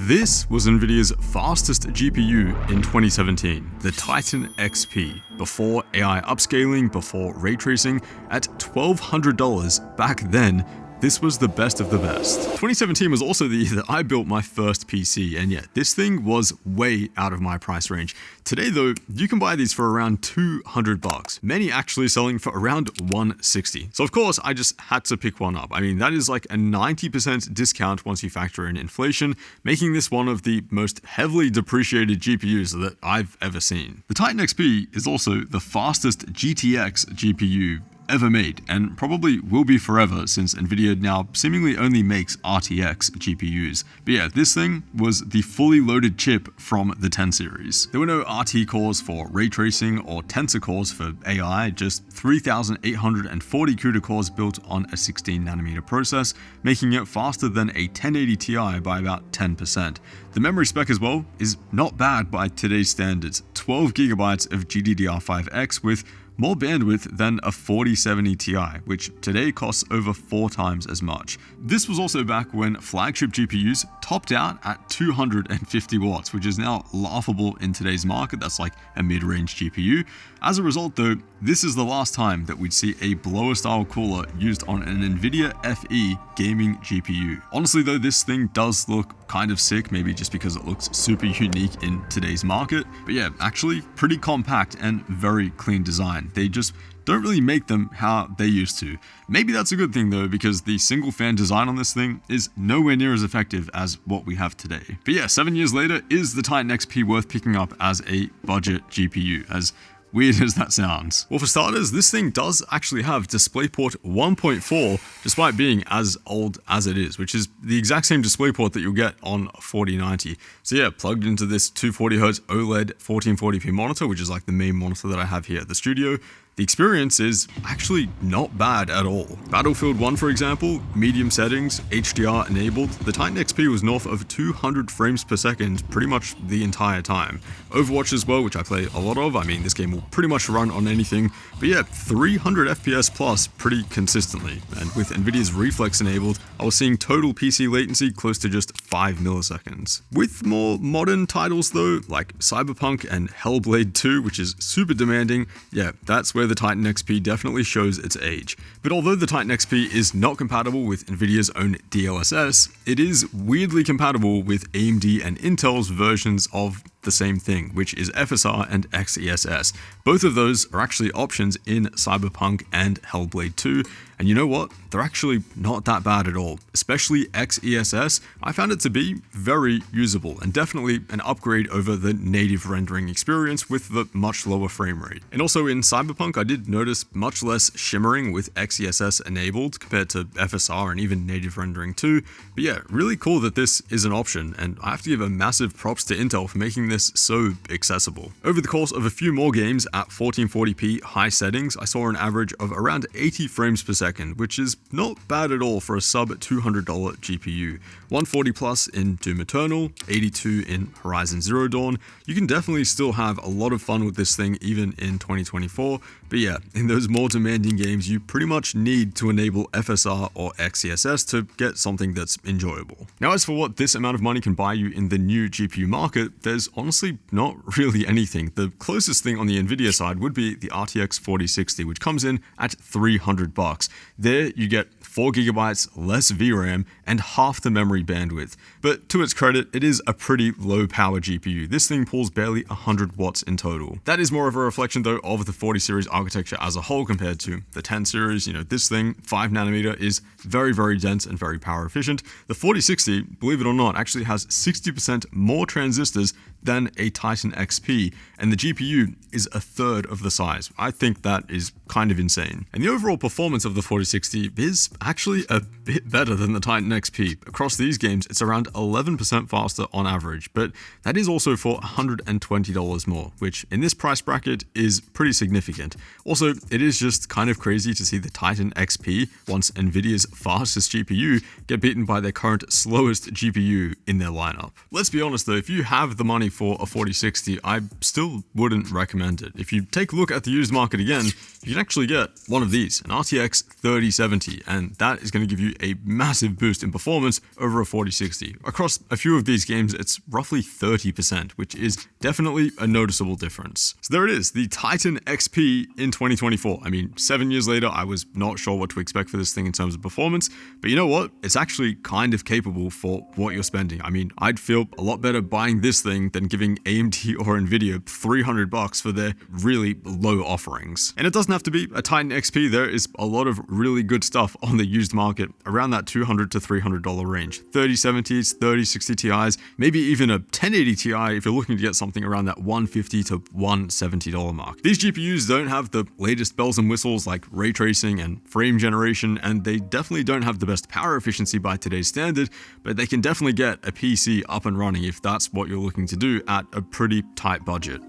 This was NVIDIA's fastest GPU in 2017, the Titan XP, before AI upscaling, before ray tracing, at $1,200 back then. This was the best of the best. 2017 was also the year that I built my first PC, and yet this thing was way out of my price range. Today though, you can buy these for around $200, many actually selling for around $160. So of course, I just had to pick one up. I mean, that is like a 90% discount once you factor in inflation, making this one of the most heavily depreciated GPUs that I've ever seen. The Titan XP is also the fastest GTX GPU ever made, and probably will be forever since NVIDIA now seemingly only makes RTX GPUs. But yeah, this thing was the fully loaded chip from the 10 series. There were no RT cores for ray tracing or tensor cores for AI, just 3,840 CUDA cores built on a 16nm process, making it faster than a 1080 Ti by about 10%. The memory spec as well is not bad by today's standards, 12GB of GDDR5X with more bandwidth than a 4070 Ti, which today costs over 4 times as much. This was also back when flagship GPUs topped out at 250 watts, which is now laughable in today's market. That's like a mid-range GPU. As a result though, this is the last time that we'd see a blower style cooler used on an NVIDIA FE gaming GPU. Honestly though, this thing does look kind of sick, maybe just because it looks super unique in today's market. But yeah, actually pretty compact and very clean design. They just don't really make them how they used to. Maybe that's a good thing though, because the single fan design on this thing is nowhere near as effective as what we have today. But yeah, 7 years later, is the Titan XP worth picking up as a budget GPU? As weird as that sounds. Well, for starters, this thing does actually have DisplayPort 1.4, despite being as old as it is, which is the exact same DisplayPort that you'll get on a 4090. So yeah, plugged into this 240Hz OLED 1440p monitor, which is like the main monitor that I have here at the studio, the experience is actually not bad at all. Battlefield 1, for example, medium settings, HDR enabled, the Titan XP was north of 200 frames per second pretty much the entire time. Overwatch as well, which I play a lot of, I mean, this game will pretty much run on anything, but yeah, 300 FPS plus pretty consistently. And with NVIDIA's Reflex enabled, I was seeing total PC latency close to just 5 milliseconds. With more modern titles though, like Cyberpunk and Hellblade 2, which is super demanding, yeah, that's where the Titan XP definitely shows its age. But although the Titan XP is not compatible with NVIDIA's own DLSS, it is weirdly compatible with AMD and Intel's versions of the same thing, which is FSR and XESS. Both of those are actually options in Cyberpunk and Hellblade 2, and you know what? They're actually not that bad at all. Especially XESS, I found it to be very usable and definitely an upgrade over the native rendering experience with the much lower frame rate. And also in Cyberpunk, I did notice much less shimmering with XESS enabled compared to FSR and even native rendering too. But yeah, really cool that this is an option, and I have to give a massive props to Intel for making this so accessible. Over the course of a few more games at 1440p high settings, I saw an average of around 80 frames per second, which is not bad at all for a sub $200 GPU. 140 plus in Doom Eternal, 82 in Horizon Zero Dawn. You can definitely still have a lot of fun with this thing even in 2024, but yeah, in those more demanding games, you pretty much need to enable FSR or XESS to get something that's enjoyable. Now, as for what this amount of money can buy you in the new GPU market, there's honestly not really anything. The closest thing on the NVIDIA side would be the RTX 4060, which comes in at $300. There you get 4GB less VRAM and half the memory bandwidth. But to its credit, it is a pretty low power GPU. This thing pulls barely 100 watts in total. That is more of a reflection though of the 40 series architecture as a whole compared to the 10 series. You know, this thing, 5nm, is very, very dense and very power efficient. The 4060, believe it or not, actually has 60% more transistors than a Titan XP, and the GPU is a third of the size. I think that is kind of insane. And the overall performance of the 4060 is actually a bit better than the Titan XP. Across these games, it's around 11% faster on average, but that is also for $120 more, which in this price bracket is pretty significant. Also, it is just kind of crazy to see the Titan XP, once NVIDIA's fastest GPU, get beaten by their current slowest GPU in their lineup. Let's be honest though, if you have the money money for a 4060, I still wouldn't recommend it. If you take a look at the used market again, you can actually get one of these, an RTX 3070, and that is going to give you a massive boost in performance over a 4060. Across a few of these games, it's roughly 30%, which is definitely a noticeable difference. So there it is, the Titan XP in 2024. I mean, 7 years later, I was not sure what to expect for this thing in terms of performance, but you know what? It's actually kind of capable for what you're spending. I mean, I'd feel a lot better buying this thing than giving AMD or Nvidia $300 for their really low offerings. And it doesn't have to be a Titan XP. There is a lot of really good stuff on the used market around that $200 to $300 range. 3070s, 3060 Ti's, maybe even a 1080 Ti if you're looking to get something around that $150 to $170 mark. These GPUs don't have the latest bells and whistles like ray tracing and frame generation, and they definitely don't have the best power efficiency by today's standard, but they can definitely get a PC up and running if that's what you're looking to do at a pretty tight budget.